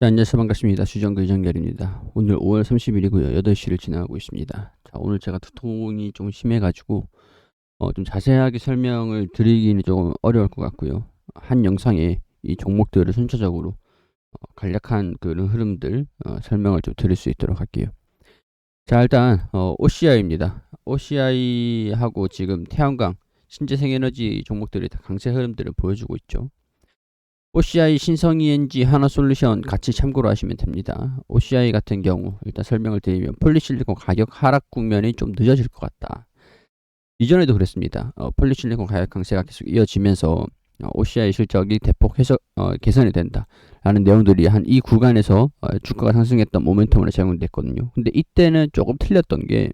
네, 안녕하세요. 반갑습니다. 수정글 이정결입니다. 오늘 5월 30일이고요. 8시를 지나가고 있습니다. 자, 오늘 제가 두통이 좀 심해가지고 좀 자세하게 설명을 드리기는 조금 어려울 것 같고요. 한 영상에 이 종목들을 순차적으로 간략한 그런 흐름들 설명을 좀 드릴 수 있도록 할게요. 자, 일단 OCI입니다. OCI하고 지금 태양광, 신재생에너지 종목들이 다 강세 흐름들을 보여주고 있죠. OCI, 신성ENG, 하나솔루션 같이 참고로 하시면 됩니다. OCI 같은 경우 일단 설명을 드리면 폴리실리콘 가격 하락 국면이 좀 늦어질 것 같다. 이전에도 그랬습니다. 폴리실리콘 가격 강세가 계속 이어지면서 OCI 실적이 대폭 개선이 된다 라는 내용들이 한 이 구간에서 주가가 상승했던 모멘텀으로 제공됐거든요. 근데 이때는 조금 틀렸던 게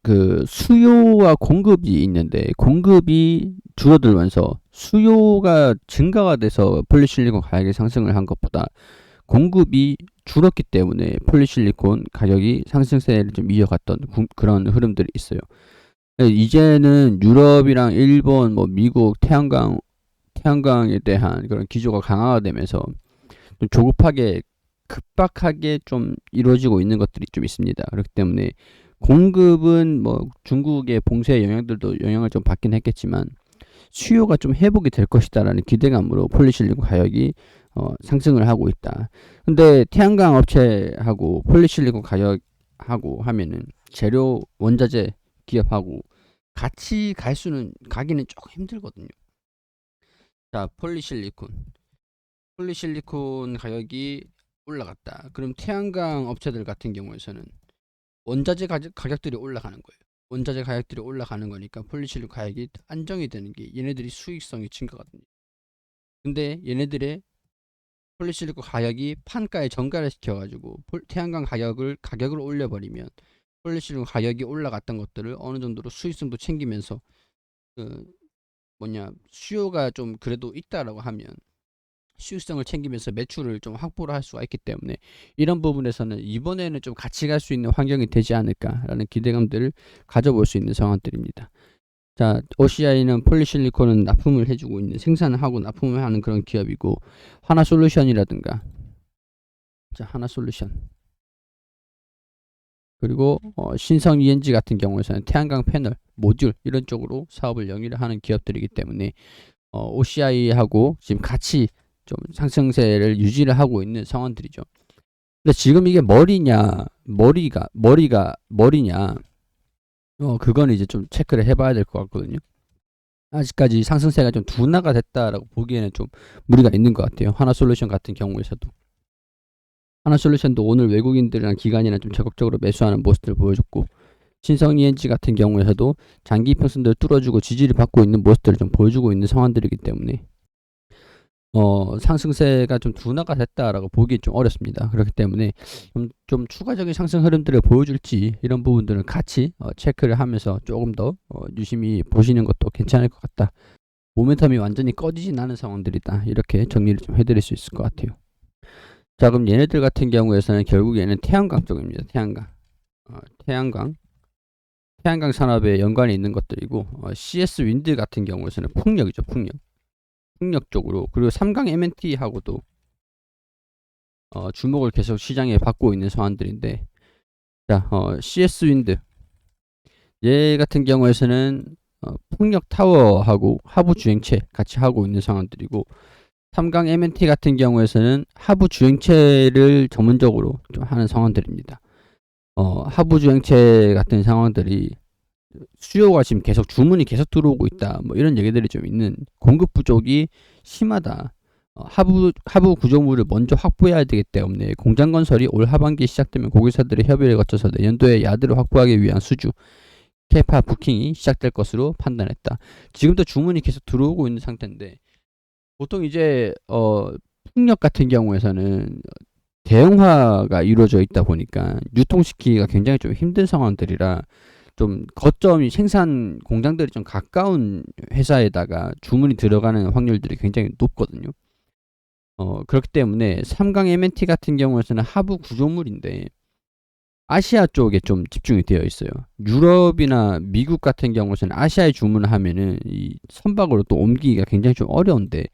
그 수요와 공급이 있는데 공급이 줄어들면서 수요가 증가가 돼서 폴리실리콘 가격이 상승을 한 것보다 공급이 줄었기 때문에 폴리실리콘 가격이 상승세를 좀 이어갔던 그런 흐름들이 있어요. 이제는 유럽이랑 일본, 뭐 미국, 태양광에 대한 그런 기조가 강화가 되면서 좀 조급하게 급박하게 좀 이루어지고 있는 것들이 좀 있습니다. 그렇기 때문에 공급은 뭐 중국의 봉쇄 영향들도 영향을 좀 받긴 했겠지만 수요가 좀 회복이 될 것이다라는 기대감으로 폴리실리콘 가격이 상승을 하고 있다. 근데 태양광 업체하고 폴리실리콘 가격하고 하면은 재료 원자재 기업하고 같이 가기는 조금 힘들거든요. 자, 폴리실리콘 가격이 올라갔다. 그럼 태양광 업체들 같은 경우에서는 원자재 가격들이 올라가는 거예요. 원자재 가격들이 올라가는 거니까 폴리실리콘 가격이 안정이 되는 게 얘네들이 수익성이 증가거든요. 근데 얘네들의 폴리실리콘 가격이 판가에 전가를 시켜가지고 태양광 가격을 올려버리면 폴리실리콘 가격이 올라갔던 것들을 어느 정도로 수익성도 챙기면서 그 수요가 좀 그래도 있다라고 하면 수익성을 챙기면서 매출을 좀 확보를 할 수가 있기 때문에 이런 부분에서는 이번에는 좀 같이 갈 수 있는 환경이 되지 않을까라는 기대감들을 가져볼 수 있는 상황들입니다. 자, OCI는 폴리실리콘은 납품을 해주고 있는 생산을 하고 납품을 하는 그런 기업이고 하나솔루션이라든가 하나솔루션 그리고 신성 ENG 같은 경우에서는 태양광 패널, 모듈 이런 쪽으로 사업을 영위를 하는 기업들이기 때문에 OCI하고 지금 같이 좀 상승세를 유지를 하고 있는 상황들이죠. 근데 지금 이게 머리냐 그거는 이제 좀 체크를 해봐야 될 것 같거든요. 아직까지 상승세가 좀 둔화가 됐다라고 보기에는 좀 무리가 있는 것 같아요. 하나솔루션 같은 경우에서도 하나솔루션도 오늘 외국인들이랑 기관이랑 좀 적극적으로 매수하는 모습들을 보여줬고 신성 ENG 같은 경우에서도 장기 이평선들을 뚫어주고 지지를 받고 있는 모습들을 좀 보여주고 있는 상황들이기 때문에 상승세가 좀 둔화가 됐다라고 보기 좀 어렵습니다. 그렇기 때문에 좀 추가적인 상승 흐름들을 보여줄지 이런 부분들은 같이 체크를 하면서 조금 더 유심히 보시는 것도 괜찮을 것 같다. 모멘텀이 완전히 꺼지진 않은 상황들이다. 이렇게 정리를 좀 해드릴 수 있을 것 같아요. 자, 그럼 얘네들 같은 경우에서는 결국 얘는 태양광 쪽입니다. 태양광 산업에 연관이 있는 것들이고 CS 윈드 같은 경우에서는 풍력이죠. 풍력 쪽으로 그리고 삼강 MNT하고도 주목을 계속 시장에 받고 있는 상황들인데 자, CS 윈드 얘 같은 경우에서는 풍력 타워하고 하부 주행체 같이 하고 있는 상황들이고 삼강 MNT 같은 경우에서는 하부 주행체를 전문적으로 좀 하는 상황들입니다. 하부 주행체 같은 상황들이 수요가 지금 계속 주문이 계속 들어오고 있다. 뭐 이런 얘기들이 좀 있는 공급 부족이 심하다. 하부 구조물을 먼저 확보해야 되기 때문에 공장 건설이 올 하반기에 시작되면 고객사들의 협의를 거쳐서 내년도에 야드를 확보하기 위한 수주 캐파 부킹이 시작될 것으로 판단했다. 지금도 주문이 계속 들어오고 있는 상태인데 보통 이제 풍력 같은 경우에서는 대형화가 이루어져 있다 보니까 유통시키기가 굉장히 좀 힘든 상황들이라 좀 거점이 생산 공장들이 좀 가까운 회사에다가 주문이 들어가는 확률들이 굉장히 높거든요. 그렇기 때문에 삼강 MNT 같은 경우에는 하부 구조물인데 아시아 쪽에 좀 집중이 되어 있어요. 유럽이나 미국 같은 경우에는 아시아에 주문을 하면은 이 선박으로 또 옮기기가 굉장히 좀 어려운데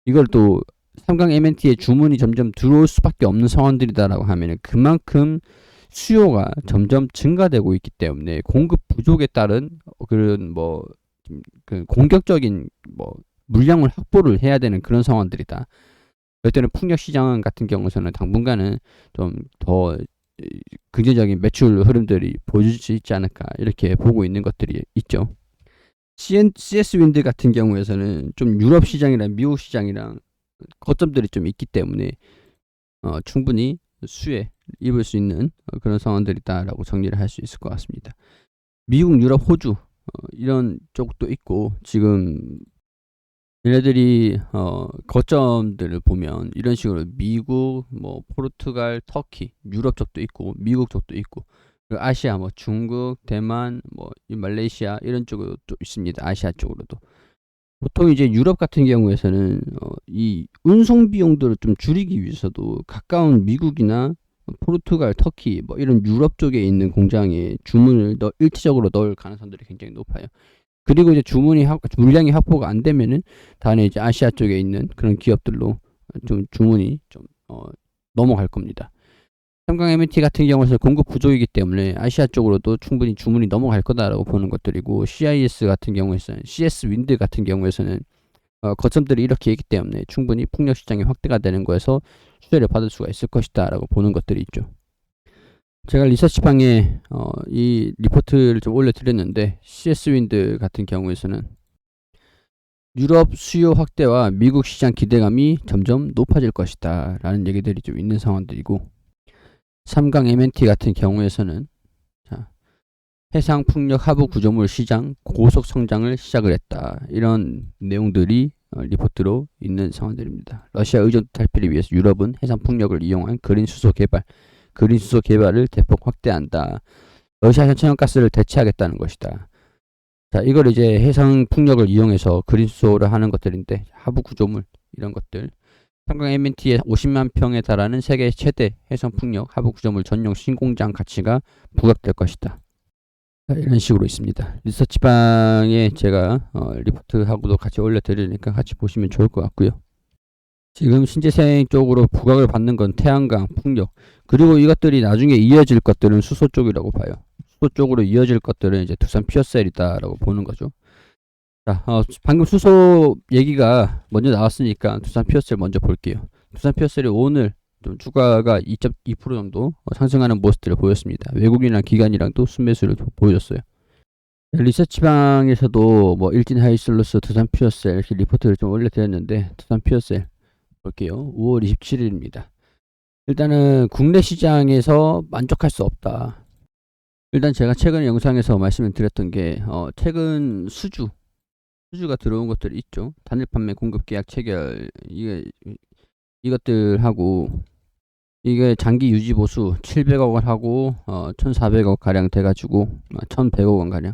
이걸 또 삼강 MNT에 주문이 점점 들어올 수밖에 없는 상황들이다라고 하면은 그만큼 수요가 점점 증가되고 있기 때문에 공급 부족에 따른 그런 그 공격적인 물량을 확보를 해야 되는 그런 상황들이다. 그럴 때는 풍력 시장 같은 경우에는 당분간은 좀 더 긍정적인 매출 흐름들이 보여줄 수 있지 않을까 이렇게 보고 있는 것들이 있죠. CS 윈드 같은 경우에서는 좀 유럽 시장이랑 미국 시장이랑 거점들이 좀 있기 때문에 충분히 수혜 입을 수 있는 그런 상황들이다라고 정리를 할 수 있을 것 같습니다. 미국, 유럽, 호주 이런 쪽도 있고 지금 얘네들이 거점들을 보면 이런 식으로 미국, 포르투갈, 터키, 유럽 쪽도 있고 미국 쪽도 있고 아시아 중국, 대만, 이 말레이시아 이런 쪽도 있습니다. 아시아 쪽으로도. 보통 이제 유럽 같은 경우에서는 이 운송 비용들을 좀 줄이기 위해서도 가까운 미국이나 포르투갈, 터키 이런 유럽 쪽에 있는 공장에 주문을 일시적으로 넣을 가능성들이 굉장히 높아요. 그리고 이제 물량이 확보가 안 되면은 다음에 이제 아시아 쪽에 있는 그런 기업들로 좀 주문이 좀 넘어갈 겁니다. 삼강 MNT 같은 경우는 공급 부족이기 때문에 아시아 쪽으로도 충분히 주문이 넘어갈 거다라고 보는 것들이고 CIS 같은 경우에서는 CS 윈드 같은 경우에서는 거점들이 이렇게 있기 때문에 충분히 풍력 시장이 확대가 되는 거에서 수혜를 받을 수가 있을 것이다라고 보는 것들이 있죠. 제가 리서치방에 이 리포트를 좀 올려드렸는데 CS 윈드 같은 경우에서는 유럽 수요 확대와 미국 시장 기대감이 점점 높아질 것이다 라는 얘기들이 좀 있는 상황들이고 삼강 MNT 같은 경우에서는 해상 풍력 하부 구조물 시장 고속 성장을 시작을 했다 이런 내용들이 리포트로 있는 상황들입니다. 러시아 의존 탈피를 위해서 유럽은 해상 풍력을 이용한 그린 수소 개발을 대폭 확대한다. 러시아 천연가스를 대체하겠다는 것이다. 자, 이걸 이제 해상 풍력을 이용해서 그린 수소를 하는 것들인데 하부 구조물 이런 것들. 삼강 MNT에 50만 평에 달하는 세계 최대 해상 풍력 하부 구조물 전용 신공장 가치가 부각될 것이다. 자, 이런 식으로 있습니다. 리서치방에 제가 리포트하고도 같이 올려드리니까 같이 보시면 좋을 것 같고요. 지금 신재생 쪽으로 부각을 받는 건 태양광, 풍력, 그리고 이것들이 나중에 이어질 것들은 수소 쪽이라고 봐요. 수소 쪽으로 이어질 것들은 이제 두산 퓨어셀이다라고 보는 거죠. 자, 방금 수소 얘기가 먼저 나왔으니까 두산 퓨어셀 먼저 볼게요. 두산 퓨어셀이 오늘 좀 주가가 2.2% 정도 상승하는 모습들을 보였습니다. 외국인이랑 기관이랑도 순매수를 보여줬어요. 리서치방에서도 일진 하이슬로스, 두산 퓨어셀 이렇게 리포트를 좀 올려드렸는데 두산 퓨어셀 볼게요. 5월 27일입니다. 일단은 국내 시장에서 만족할 수 없다. 일단 제가 최근 영상에서 말씀을 드렸던 게 최근 수주가 들어온 것들이 있죠. 단일 판매 공급 계약 체결 이것들하고 이게 장기 유지 보수 700억 원 하고 1,400억 가량 돼가지고 1,100억 원 가량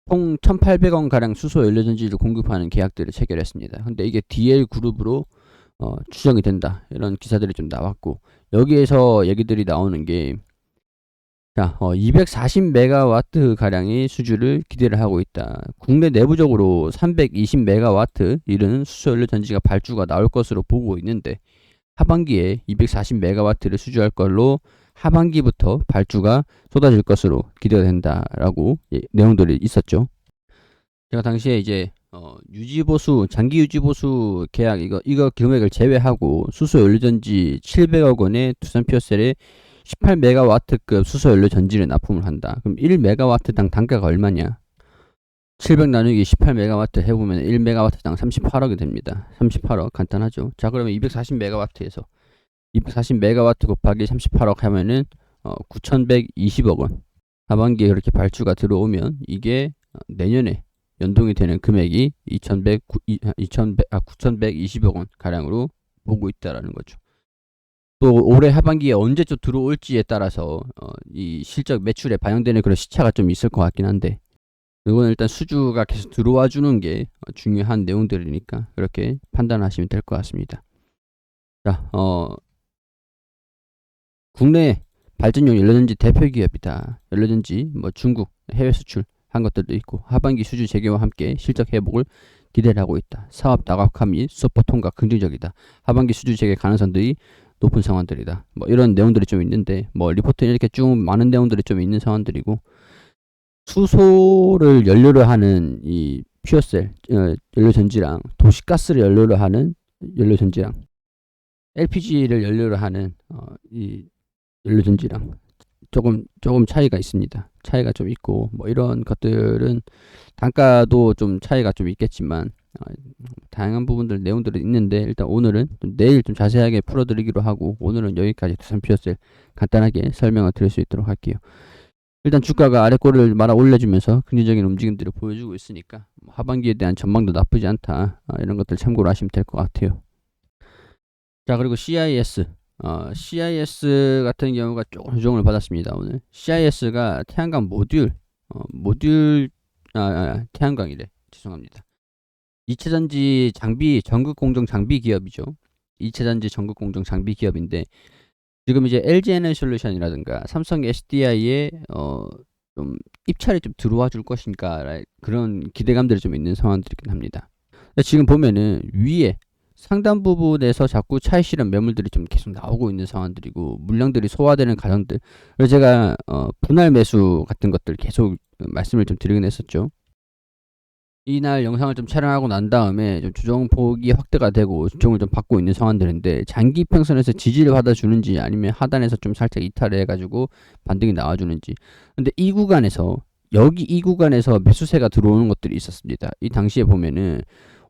총 1,800원 가량 수소 연료전지를 공급하는 계약들을 체결했습니다. 근데 이게 DL 그룹으로 추정이 된다 이런 기사들이 좀 나왔고 여기에서 얘기들이 나오는 게 240메가와트 가량의 수주를 기대를 하고 있다. 국내 내부적으로 320메가와트 이르는 수소연료 전지가 발주가 나올 것으로 보고 있는데 하반기에 240메가와트를 수주할 걸로 하반기부터 발주가 쏟아질 것으로 기대가 된다라고 내용들이 있었죠. 제가 당시에 이제 장기 유지보수 계약 이거 금액을 제외하고 수소 연료전지 700억 원에 두산 퓨어셀에 18메가와트급 수소 연료 전지를 납품을 한다. 그럼 1메가와트당 단가가 얼마냐? 700 나누기 18메가와트 해보면 1메가와트당 38억이 됩니다. 38억 간단하죠. 자, 그러면 240메가와트에서 240메가와트 곱하기 38억 하면은 9,120억 원. 하반기에 그렇게 발주가 들어오면 이게 내년에 연동이 되는 금액이 9,120억 원 가량으로 보고 있다라는 거죠. 또 올해 하반기에 언제쯤 들어올지에 따라서 이 실적 매출에 반영되는 그런 시차가 좀 있을 것 같긴 한데 이건 일단 수주가 계속 들어와 주는 게 중요한 내용들이니까 그렇게 판단하시면 될 것 같습니다. 자, 국내 발전용 연료전지 대표 기업이다. 연료전지 중국 해외 수출 한 것들도 있고 하반기 수주 재개와 함께 실적 회복을 기대를 하고 있다. 사업 다각화 및 수퍼 통과 긍정적이다. 하반기 수주 재개 가능성들이 높은 상황들이다. 뭐 이런 내용들이 좀 있는데 뭐 리포트에 이렇게 쭉 많은 내용들이 좀 있는 상황들이고, 수소를 연료로 하는 이 퓨어셀 연료 전지랑 도시가스를 연료로 하는 연료 전지랑 LPG를 연료로 하는 이 연료 전지랑 조금 차이가 있습니다. 차이가 좀 있고 뭐 이런 것들은 단가도 좀 차이가 좀 있겠지만 다양한 부분들 내용들이 있는데, 일단 오늘은 내일 좀 자세하게 풀어드리기로 하고, 오늘은 여기까지 두산 퓨어셀 간단하게 설명을 드릴 수 있도록 할게요. 일단 주가가 아래 꼬리를 말아 올려주면서 긍정적인 움직임들을 보여주고 있으니까 하반기에 대한 전망도 나쁘지 않다. 이런 것들 참고로 하시면 될 것 같아요. 자, 그리고 CIS. CIS 같은 경우가 조금 조정을 받았습니다. 오늘 CIS가 태양광 태양광이래. 죄송합니다. 이체전지 장비 전국 공정 장비 기업이죠. 이체전지 전국 공정 장비 기업인데, 지금 이제 LG 에너지솔루션이라든가 삼성 SDI에 좀 입찰이 좀 들어와 줄 것인가, 그런 기대감들이 좀 있는 상황들이긴 합니다. 지금 보면은 위에 상단 부분에서 자꾸 차익 실현 매물들이 좀 계속 나오고 있는 상황들이고, 물량들이 소화되는 과정들. 그래서 제가 분할 매수 같은 것들 계속 말씀을 좀 드리긴 했었죠. 이날 영상을 좀 촬영하고 난 다음에 좀 조정폭이 확대가 되고 조정을 좀 받고 있는 상황들인데, 장기 평선에서 지지를 받아주는지 아니면 하단에서 좀 살짝 이탈을 해가지고 반등이 나와주는지. 근데 이 구간에서 이 구간에서 매수세가 들어오는 것들이 있었습니다. 이 당시에 보면은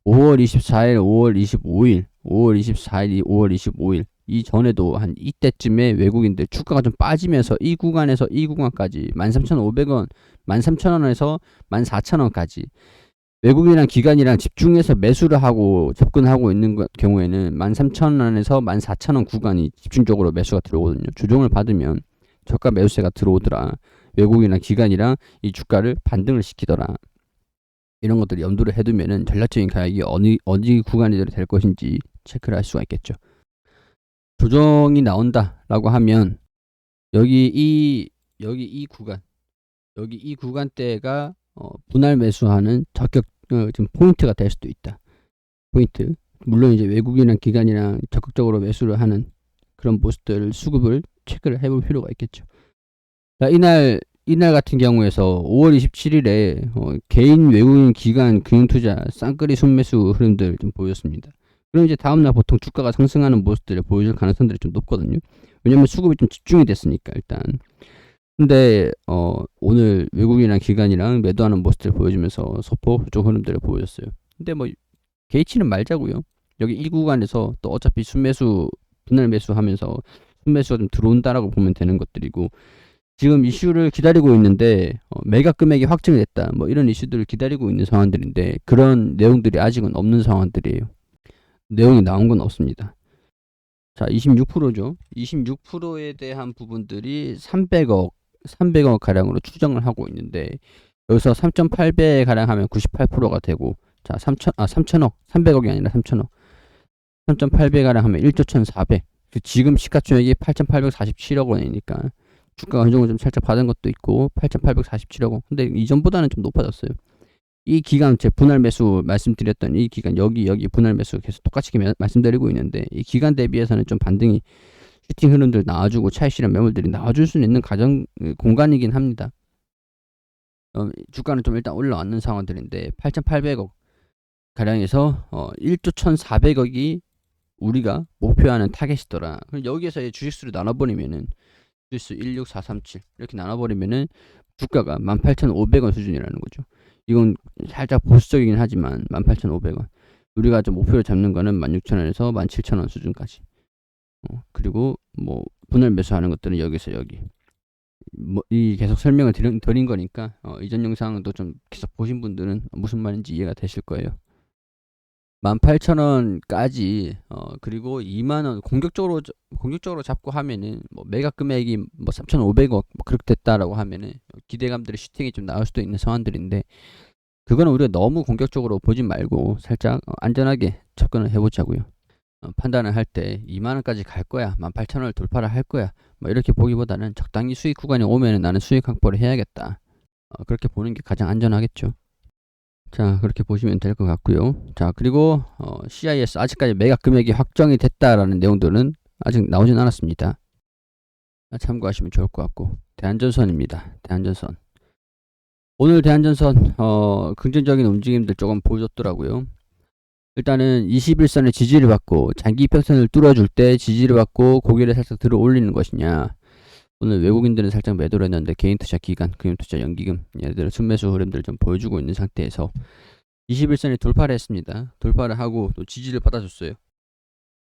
5월 24일, 5월 25일, 5월 24일, 5월 25일 이전에도 한 이때쯤에 외국인들 주가가 좀 빠지면서 이 구간에서 이 구간까지 13,500원, 13,000원에서 14,000원까지 외국인이랑 기관이랑 집중해서 매수를 하고 접근하고 있는 경우에는 13,000원에서 14,000원 구간이 집중적으로 매수가 들어오거든요. 조정을 받으면 저가 매수세가 들어오더라. 외국인이랑 기관이랑 이 주가를 반등을 시키더라. 이런 것들을 염두를 해두면은 전략적인 가격이 어느 구간이 될 것인지 체크를 할 수가 있겠죠. 조정이 나온다라고 하면 여기 이 구간대가 분할 매수하는 적격 지금 포인트가 될 수도 있다. 포인트. 물론 이제 외국인이랑 기관이랑 적극적으로 매수를 하는 그런 모습들을 수급을 체크를 해볼 필요가 있겠죠. 자, 이날 같은 경우에서 5월 27일에 개인 외국인 기관 금융투자 쌍끌이 순매수 흐름들 좀 보였습니다. 그럼 이제 다음날 보통 주가가 상승하는 모습들을 보여줄 가능성들이 좀 높거든요. 왜냐면 수급이 좀 집중이 됐으니까 일단. 근데 오늘 외국인이랑 기관이랑 매도하는 모습들을 보여주면서 소폭 좀 흐름들을 보여줬어요. 근데 뭐 개의치는 말자고요. 여기 이 구간에서 또 어차피 순매수 분할 매수하면서 순매수가 좀 들어온다라고 보면 되는 것들이고, 지금 이슈를 기다리고 있는데 매각 금액이 확정됐다, 뭐 이런 이슈들을 기다리고 있는 상황들인데, 그런 내용들이 아직은 없는 상황들이에요. 내용이 나온 건 없습니다. 자, 26%죠. 26%에 대한 부분들이 300억 가량으로 추정을 하고 있는데, 여기서 3.8배 가량 하면 98%가 되고, 자, 3천억, 300억이 아니라 3천억. 3.8배 가량 하면 1조 1,400. 지금 시가총액이 8,847억 원이니까 주가가 어느 정도 좀 살짝 받은 것도 있고 8,847억 원. 근데 이전보다는 좀 높아졌어요. 이 기간 제 분할 매수 말씀드렸던 이 기간 여기 분할 매수 계속 똑같이 말씀드리고 있는데, 이 기간 대비해서는 좀 반등이 슈팅 흐름들 나와주고 차익 실현 매물들이 나와줄 수 있는 공간이긴 합니다. 주가는 좀 일단 올라왔는 상황들인데 8,800억 가량에서 1조 1,400억이 우리가 목표하는 타겟이더라. 그럼 여기에서 주식수를 나눠버리면은 주식수 16437 이렇게 나눠버리면은 주가가 18,500원 수준이라는 거죠. 이건 살짝 보수적이긴 하지만 18,500원. 우리가 좀 목표를 잡는 거는 16,000원에서 17,000원 수준까지. 그리고 뭐 분할 매수하는 것들은 여기서 여기. 이 계속 설명을 드린 거니까 이전 영상도 좀 계속 보신 분들은 무슨 말인지 이해가 되실 거예요. 18,000원까지 그리고 2만원 공격적으로 잡고 하면은 뭐 매각 금액이 뭐 3,500억 뭐 그렇게 됐다라고 하면은 기대감들의 슈팅이 좀 나올 수도 있는 상황들인데, 그거는 우리가 너무 공격적으로 보지 말고 살짝 안전하게 접근을 해보자고요. 판단을 할 때 2만원까지 갈 거야, 18,000원을 돌파를 할 거야, 뭐 이렇게 보기보다는 적당히 수익 구간이 오면은 나는 수익 확보를 해야겠다, 그렇게 보는 게 가장 안전하겠죠. 자, 그렇게 보시면 될 것 같고요. 자, 그리고 CIS 아직까지 매각 금액이 확정이 됐다라는 내용들은 아직 나오진 않았습니다. 참고하시면 좋을 것 같고, 대한전선입니다. 대한전선. 오늘 대한전선 긍정적인 움직임들 조금 보여줬더라고요. 일단은 21선의 지지를 받고 장기 평선을 뚫어줄 때 지지를 받고 고개를 살짝 들어 올리는 것이냐, 오늘 외국인들은 살짝 매도를 했는데 개인투자 기관, 금융투자 연기금 얘들 순매수 흐름들을 좀 보여주고 있는 상태에서 21선이 돌파를 했습니다. 돌파를 하고 또 지지를 받아줬어요.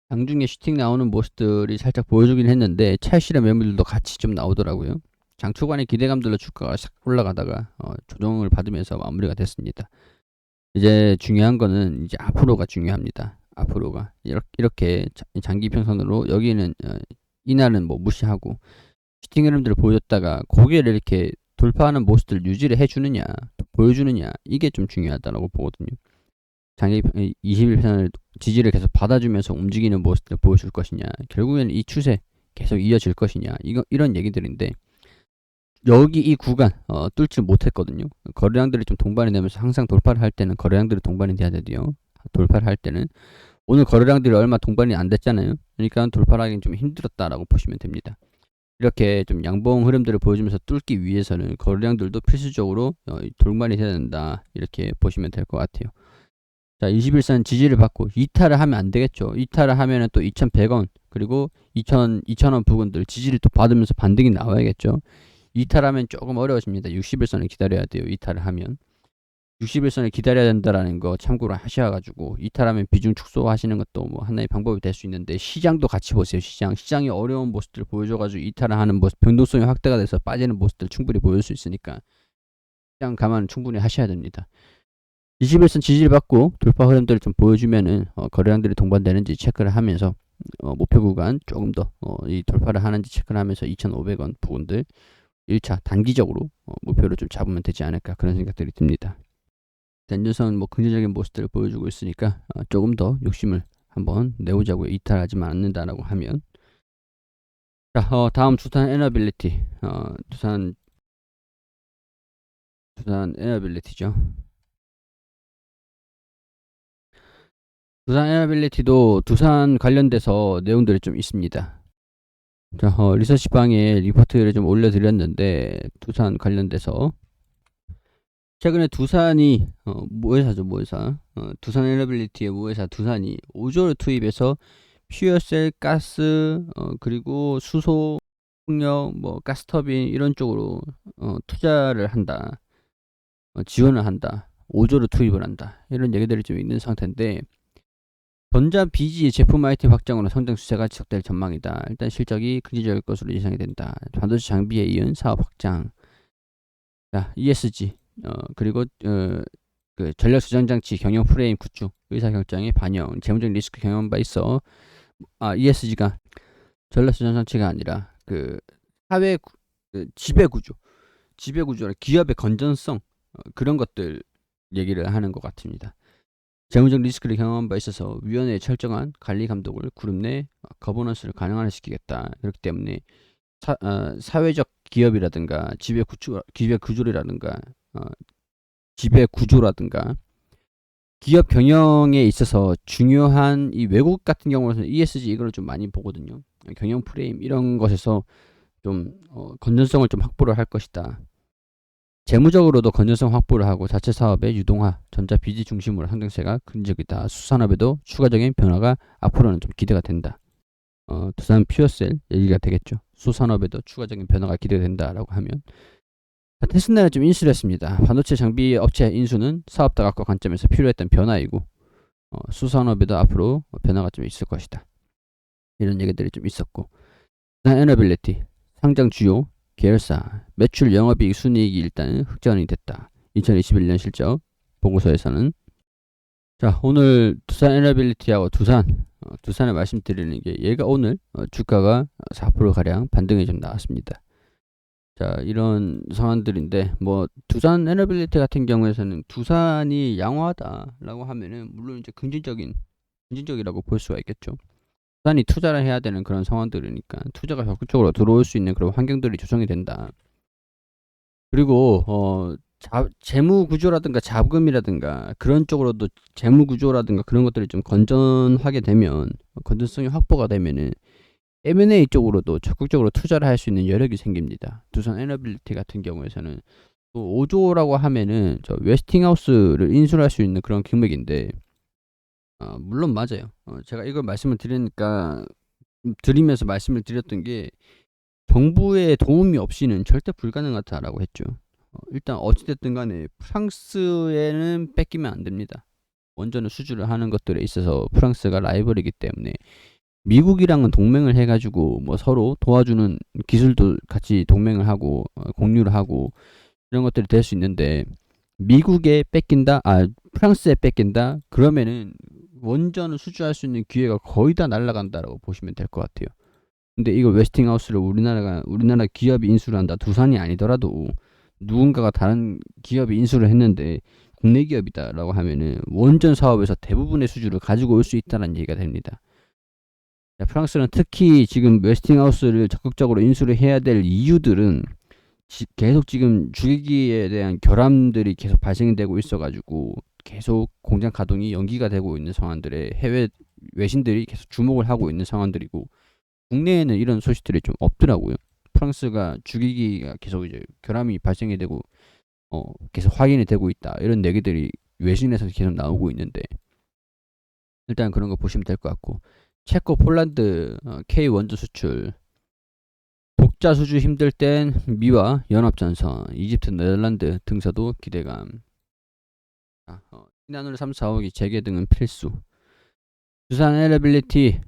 장중에 슈팅 나오는 모습들이 살짝 보여주긴 했는데 찰실한 매물들도 같이 좀 나오더라고요. 장 초반에 기대감들로 주가가 싹 올라가다가 조정을 받으면서 마무리가 됐습니다. 이제 중요한 거는 이제 앞으로가 중요합니다. 앞으로가 이렇게 장기 평선으로 여기는 이날은 뭐 무시하고 슈팅 흐름들을 보여줬다가 고개를 이렇게 돌파하는 모습들을 유지를 해주느냐 보여주느냐, 이게 좀 중요하다고 보거든요. 장기 21편을 지지를 계속 받아주면서 움직이는 모습들을 보여줄 것이냐, 결국에는 이 추세 계속 이어질 것이냐, 이런 얘기들인데, 여기 이 구간 뚫지 못했거든요. 거래량들이 좀 동반이 되면서 항상 돌파를 할 때는 거래량들이 동반이 돼야 되고요. 돌파를 할 때는 오늘 거래량들이 얼마 동반이 안 됐잖아요. 그러니까 돌파하기는 좀 힘들었다라고 보시면 됩니다. 이렇게 좀 양봉 흐름들을 보여주면서 뚫기 위해서는 거래량들도 필수적으로 동반이 돼야 된다, 이렇게 보시면 될 것 같아요. 자, 21선 지지를 받고 이탈을 하면 안 되겠죠. 이탈을 하면은 또 2,100원 그리고 2,000원 부근들 지지를 또 받으면서 반등이 나와야겠죠. 이탈하면 조금 어려워집니다. 60일선을 기다려야 돼요. 이탈을 하면 60일선을 기다려야 된다라는 거 참고로 하셔가지고, 이탈하면 비중 축소하시는 것도 뭐 하나의 방법이 될 수 있는데, 시장도 같이 보세요. 시장이 어려운 모습들을 보여줘가지고 이탈을 하는 모습, 변동성이 확대가 돼서 빠지는 모습들 충분히 보일 수 있으니까 시장 감안은 충분히 하셔야 됩니다. 21선 지지를 받고 돌파 흐름들을 좀 보여주면은 거래량들이 동반되는지 체크를 하면서 목표 구간 조금 더 이 돌파를 하는지 체크를 하면서 2,500원 부분들 1차 단기적으로 목표를 좀 잡으면 되지 않을까, 그런 생각들이 듭니다. 대한전선 뭐 긍정적인 모습들을 보여주고 있으니까 조금 더 욕심을 한번 내보자고요. 이탈하지만 않는다라고 하면. 자, 다음 두산 에너빌리티. 두산 에너빌리티죠. 두산 에너빌리티도 두산 관련돼서 내용들이 좀 있습니다. 자, 리서치방에 리포트를 좀 올려드렸는데, 두산 관련돼서 최근에 두산이 모회사죠, 모회사. 두산 에너빌리티의 모회사 두산이 5조를 투입해서 퓨어셀 가스 그리고 수소, 풍력, 뭐 가스터빈 이런 쪽으로 투자를 한다, 지원을 한다, 5조를 투입을 한다, 이런 얘기들이 좀 있는 상태인데, 전자 BG 제품 아이템 확장으로 성장 추세가 지속될 전망이다. 일단 실적이 긍정적일 것으로 예상이 된다. 반도체 장비에 이은 사업 확장. 자, ESG 그리고 그 전력 수정 장치 경영 프레임 구축 의사 결정에 반영, 재무적 리스크 경험한 바 있어. ESG가 전력 수정 장치가 아니라 그 사회 지배 구조라 기업의 건전성 그런 것들 얘기를 하는 것 같습니다. 재무적 리스크를 경험한 바 있어서 위원회의 철저한 관리 감독을 그룹 내 거버넌스를 가능화시키겠다. 그렇기 때문에 사회적 기업이라든가 지배 구조라든가 지배 구조라든가 기업 경영에 있어서 중요한 이 외국 같은 경우는 ESG 이걸 좀 많이 보거든요. 경영 프레임 이런 것에서 좀 건전성을 좀 확보를 할 것이다. 재무적으로도 건전성 확보를 하고 자체 사업의 유동화, 전자 비지 중심으로 성장세가 긍정적이다. 수산업에도 추가적인 변화가 앞으로는 좀 기대가 된다. 두산 퓨어셀 얘기가 되겠죠. 수산업에도 추가적인 변화가 기대된다라고 하면, 테슬라는 좀 인수를 했습니다. 반도체 장비 업체 인수는 사업 다각화 관점에서 필요했던 변화이고, 수산업에도 앞으로 변화가 좀 있을 것이다. 이런 얘기들이 좀 있었고, 두산 에너빌리티 상장 주요 계열사 매출 영업이익 순이익이 일단 흑전이 됐다. 2021년 실적 보고서에서는. 자, 오늘 두산 에너빌리티하고 두산을 말씀드리는 게, 얘가 오늘 주가가 4%가량 반등이 좀 나왔습니다. 자, 이런 상황들인데, 뭐 두산 에너빌리티 같은 경우에서는 두산이 양호하다라고 하면은 물론 이제 긍정적이라고 볼 수가 있겠죠. 두산이 투자를 해야 되는 그런 상황들이니까 투자가 적극적으로 들어올 수 있는 그런 환경들이 조성이 된다. 그리고 재무 구조라든가 자금이라든가 그런 쪽으로도 재무 구조라든가 그런 것들이 좀 건전하게 되면 건전성이 확보가 되면은 M&A 쪽으로도 적극적으로 투자를 할 수 있는 여력이 생깁니다. 두산 에너빌리티 같은 경우에서는 또 5조라고 하면은 저 웨스팅하우스를 인수를 할 수 있는 그런 금액인데 물론 맞아요. 제가 이걸 말씀을 드리니까 드리면서 말씀을 드렸던 게 정부의 도움이 없이는 절대 불가능하다라고 했죠. 일단 어찌됐든 간에 프랑스에는 뺏기면 안 됩니다. 원전을 수주를 하는 것들에 있어서 프랑스가 라이벌이기 때문에 미국이랑은 동맹을 해가지고 뭐 서로 도와주는 기술도 같이 동맹을 하고 공유를 하고 이런 것들이 될 수 있는데 미국에 뺏긴다, 프랑스에 뺏긴다 그러면은 원전을 수주할 수 있는 기회가 거의 다 날아간다라고 보시면 될 것 같아요. 근데 이걸 웨스팅하우스를 우리나라 기업이 인수를 한다. 두산이 아니더라도 누군가가 다른 기업이 인수를 했는데 국내 기업이다라고 하면은 원전 사업에서 대부분의 수주를 가지고 올 수 있다는 얘기가 됩니다. 자, 프랑스는 특히 지금 웨스팅하우스를 적극적으로 인수를 해야 될 이유들은 계속 지금 주기기에 대한 결함들이 계속 발생이 되고 있어가지고 계속 공장 가동이 연기가 되고 있는 상황들에 해외 외신들이 계속 주목을 하고 있는 상황들이고 국내에는 이런 소식들이 좀 없더라고요. 프랑스가 주기기가 계속 이제 결함이 발생이 되고 계속 확인이 되고 있다 이런 얘기들이 외신에서 계속 나오고 있는데 일단 그런 거 보시면 될 것 같고 체코, 폴란드 K 원조 수출 독자 수주 힘들 땐 미와 연합전선, 이집트, 네덜란드 등서도 기대감. 신한울 3, 4호기 재개 등은 필수. 두산 에너빌리티,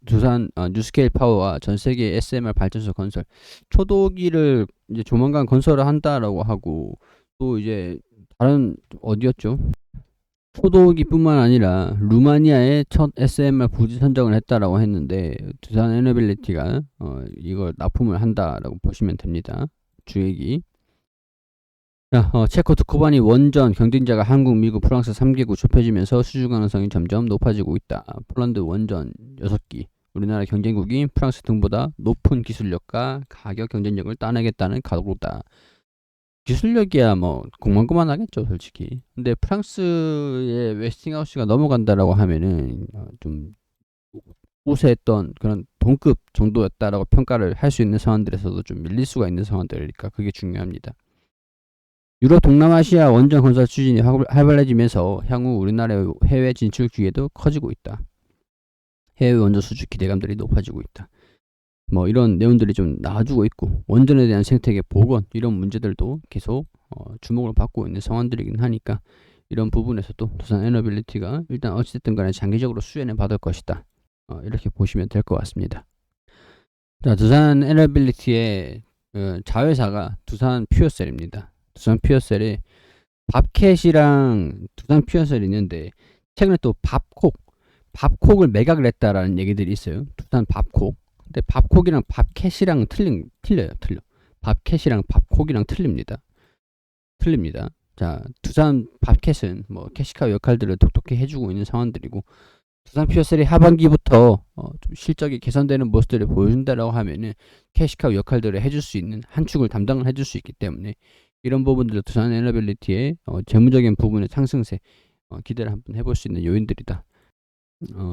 두산 뉴스케일 파워와 전 세계 SMR 발전소 건설 초도기를 이제 조만간 건설을 한다라고 하고 또 이제 다른 어디였죠? 초도기뿐만 아니라 루마니아의 첫 SMR 부지 선정을 했다라고 했는데 두산 에너빌리티가 이걸 납품을 한다라고 보시면 됩니다. 주액이. 자, 체코 두코바니 원전 경쟁자가 한국, 미국, 프랑스 3개국 좁혀지면서 수주 가능성이 점점 높아지고 있다. 폴란드 원전 6기. 우리나라 경쟁국인 프랑스 등보다 높은 기술력과 가격 경쟁력을 따내겠다는 각오다. 기술력이야 뭐 고만고만하겠죠 솔직히. 근데 프랑스의 웨스팅하우스가 넘어간다라고 하면은 좀 우세했던 그런 동급 정도였다라고 평가를 할 수 있는 상황들에서도 좀 밀릴 수가 있는 상황들이니까 그게 중요합니다. 유럽 동남아시아 원전 건설 추진이 활발해지면서 향후 우리나라의 해외 진출 기회도 커지고 있다. 해외 원전 수주 기대감들이 높아지고 있다. 뭐 이런 내용들이 좀 나와주고 있고 원전에 대한 생태계 복원 이런 문제들도 계속 주목을 받고 있는 상황들이긴 하니까 이런 부분에서도 두산 에너빌리티가 일단 어찌됐든 간에 장기적으로 수혜는 받을 것이다. 이렇게 보시면 될 것 같습니다. 자, 두산 에너빌리티의 자회사가 두산 퓨어셀입니다. 두산 퓨어셀에 밥캣이랑 두산 퓨어셀이 있는데 최근에 또 밥콕을 매각을 했다라는 얘기들이 있어요. 두산 밥콕. 근데 밥콕이랑 밥캣이랑 틀려요. 밥캣이랑 밥콕이랑 틀립니다. 자, 두산 밥캣은 뭐 캐시카우 역할들을 톡톡히 해주고 있는 상황들이고 두산 퓨어셀이 하반기부터 좀 실적이 개선되는 모습들을 보여준다라고 하면은 캐시카우 역할들을 해줄 수 있는 한 축을 담당을 해줄 수 있기 때문에 이런 부분들도 두산 에너빌리티의 재무적인 부분의 상승세 기대를 한번 해볼 수 있는 요인들이다.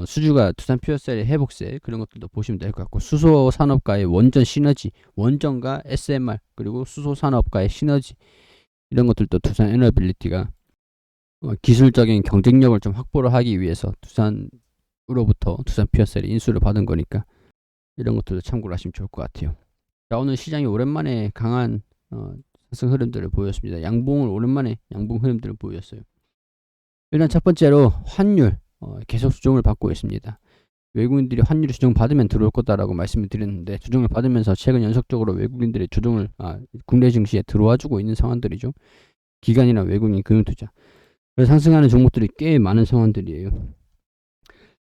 수주가 두산 퓨어셀의 회복세 그런 것들도 보시면 될 것 같고 수소 산업과의 원전 시너지, 원전과 SMR 그리고 수소 산업과의 시너지 이런 것들도 두산 에너빌리티가 기술적인 경쟁력을 좀 확보를 하기 위해서 두산으로부터 두산 퓨어셀이 인수를 받은 거니까 이런 것들도 참고를 하시면 좋을 것 같아요. 자, 오늘 시장이 오랜만에 강한 상승 흐름들을 보였습니다. 오랜만에 양봉 흐름들을 보였어요. 일단 첫 번째로 환율 계속 조정을 받고 있습니다. 외국인들이 환율을 조정받으면 들어올 거다라고 말씀을 드렸는데 조정을 받으면서 최근 연속적으로 외국인들이 조정을 국내 증시에 들어와주고 있는 상황들이죠. 기관이나 외국인 금융투자 그래서 상승하는 종목들이 꽤 많은 상황들이에요.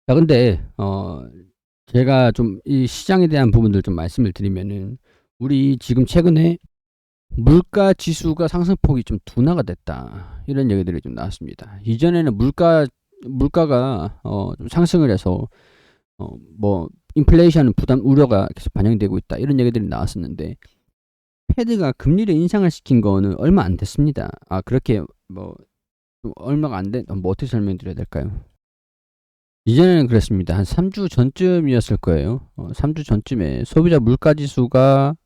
자, 근데 제가 좀 이 시장에 대한 부분들 좀 말씀을 드리면은 우리 지금 최근에 물가 지수가 상승폭이 좀 둔화가 됐다 이런 얘기들이 좀 나왔습니다. 이전에는 물가가 좀 상승을 해서 뭐 인플레이션 부담 우려가 계속 반영되고 있다 이런 얘기들이 나왔었는데 패드가 금리를 인상을 시킨 거는 얼마 안 됐습니다. 그렇게 얼마가 안 된, 어떻게 설명드려야 될까요? 이전에는 그랬습니다. 한 3주 전쯤이었을 거예요. 3주 전쯤에 소비자 물가지수가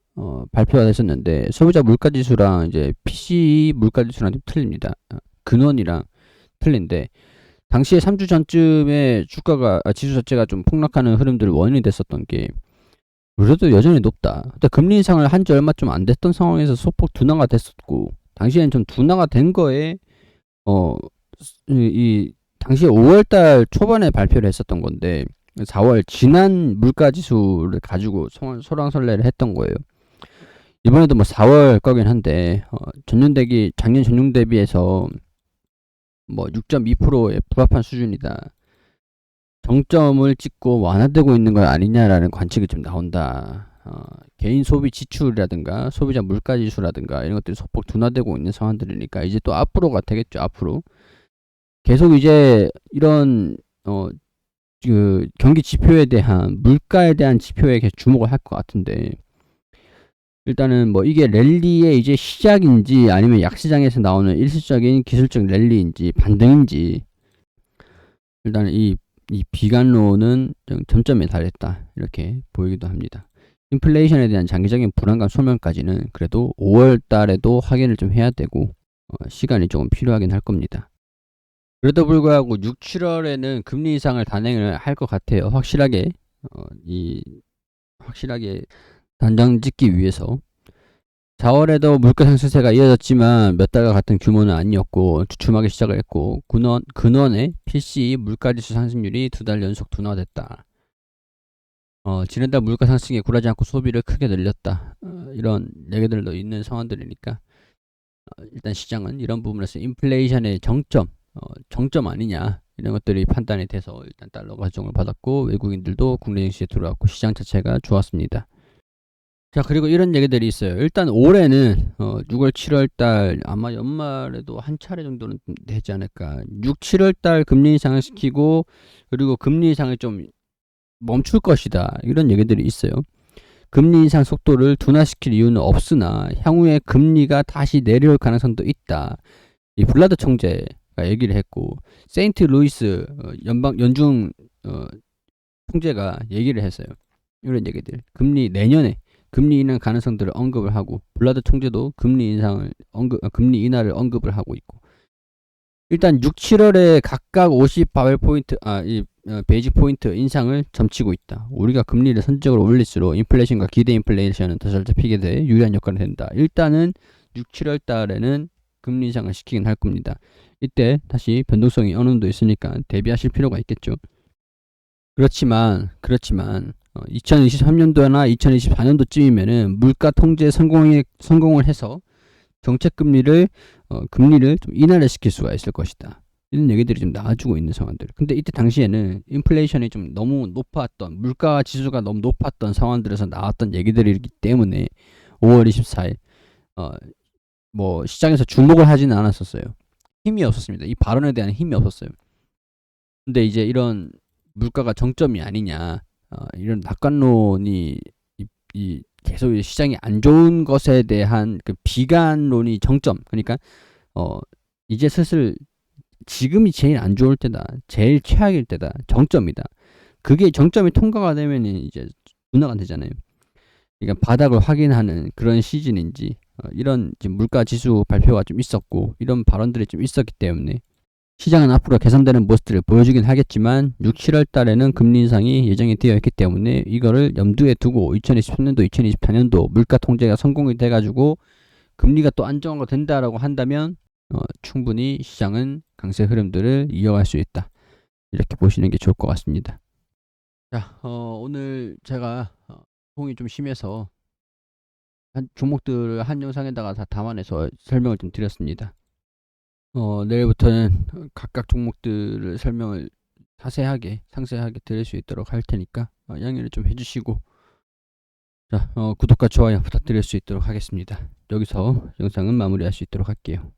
발표가 됐었는데, 소비자 물가지수랑 이제 PC 물가지수랑 좀 틀립니다. 근원이랑 틀린데, 당시에 3주 전쯤에 지수 자체가 좀 폭락하는 흐름들 원인이 됐었던 게, 그래도 여전히 높다. 근데 금리 인상을 한 지 얼마 좀 안 됐던 상황에서 소폭 둔화가 됐었고, 당시에는 좀 둔화가 된 거에, 당시에 5월달 초반에 발표를 했었던 건데, 4월 지난 물가지수를 가지고 소랑설레를 했던 거예요. 이번에도 4월 거긴 한데, 작년 전년 대비해서 6.2%에 부합한 수준이다. 정점을 찍고 완화되고 있는 건 아니냐라는 관측이 좀 나온다. 개인 소비 지출이라든가 소비자 물가지수라든가 이런 것들이 소폭 둔화되고 있는 상황들이니까 이제 또 앞으로가 되겠죠. 앞으로 계속 이제 이런 경기 지표에 대한 물가에 대한 지표에 계속 주목을 할 것 같은데, 일단은 이게 랠리의 이제 시작인지 아니면 약시장에서 나오는 일시적인 기술적 랠리인지 반등인지, 일단은 이 비관론은 점점에 달했다 이렇게 보이기도 합니다. 인플레이션에 대한 장기적인 불안감 소멸까지는 그래도 5월 달에도 확인을 좀 해야 되고 시간이 조금 필요하긴 할 겁니다. 그래도 불구하고 6, 7월에는 금리 인상을 단행을 할 것 같아요. 확실하게 단정 짓기 위해서. 4월에도 물가 상승세가 이어졌지만 몇 달과 같은 규모는 아니었고 주춤하기 시작을 했고, 근원의 PC 물가지수 상승률이 2달 연속 둔화됐다. 지난달 물가 상승에 굴하지 않고 소비를 크게 늘렸다. 이런 얘기들도 있는 상황들이니까 일단 시장은 이런 부분에서 인플레이션의 정점 아니냐 이런 것들이 판단이 돼서 일단 달러가 조정을 받았고, 외국인들도 국내 증시에 들어왔고 시장 자체가 좋았습니다. 자, 그리고 이런 얘기들이 있어요. 일단 올해는 6월 7월 달 아마 연말에도 한 차례 정도는 되지 않을까. 6, 7월 달 금리 인상을 시키고 그리고 금리 인상을 좀 멈출 것이다. 이런 얘기들이 있어요. 금리 인상 속도를 둔화시킬 이유는 없으나 향후에 금리가 다시 내려올 가능성도 있다. 이 블라드 총재가 얘기를 했고, 세인트 루이스 연중 총재가 얘기를 했어요. 이런 얘기들. 내년에 금리 인하 가능성들을 언급을 하고, 블라드 총재도 금리 인하를 언급을 하고 있고, 일단 6, 7월에 각각 50 바벨 포인트, 베이직 포인트 인상을 점치고 있다. 우리가 금리를 선제적으로 올릴수록 인플레이션과 기대 인플레이션은 더 잘 잡히게 돼 유리한 역할을 한다. 일단은 6, 7월 달에는 금리 인상을 시키긴 할 겁니다. 이때 다시 변동성이 어느 정도 있으니까 대비하실 필요가 있겠죠. 그렇지만 2023년도나 2024년도쯤이면은 물가 통제 성공을 해서 정책 금리를 좀 인하를 시킬 수가 있을 것이다. 이런 얘기들이 좀 나와주고 있는 상황들. 근데 이때 당시에는 인플레이션이 좀 너무 높았던, 물가 지수가 너무 높았던 상황들에서 나왔던 얘기들이기 때문에 5월 24일 시장에서 주목을 하지는 않았었어요. 힘이 없었습니다. 이 발언에 대한 힘이 없었어요. 근데 이제 이런 물가가 정점이 아니냐, 이런 낙관론이 계속 시장이 안 좋은 것에 대한 그 비관론이 정점. 그러니까 이제 슬슬 지금이 제일 안 좋을 때다, 제일 최악일 때다, 정점이다. 그게 정점이 통과가 되면 이제 둔화가 되잖아요. 그러니까 바닥을 확인하는 그런 시즌인지, 이런 지금 물가 지수 발표가 좀 있었고 이런 발언들이 좀 있었기 때문에 시장은 앞으로 개선되는 모습들을 보여주긴 하겠지만 6, 7월 달에는 금리 인상이 예정이 되어 있기 때문에 이거를 염두에 두고 2023년도, 2024년도 물가 통제가 성공이 돼가지고 금리가 또 안정화가 된다라고 한다면 충분히 시장은 강세 흐름들을 이어갈 수 있다. 이렇게 보시는 게 좋을 것 같습니다. 자, 오늘 제가 통이 좀 심해서 종목들을 한 영상에다가 다 담아내서 설명을 좀 드렸습니다. 내일부터는 각각 종목들을 설명을 상세하게 드릴 수 있도록 할 테니까 양해를 좀 해주시고, 자, 구독과 좋아요 부탁드릴 수 있도록 하겠습니다. 여기서 영상은 마무리할 수 있도록 할게요.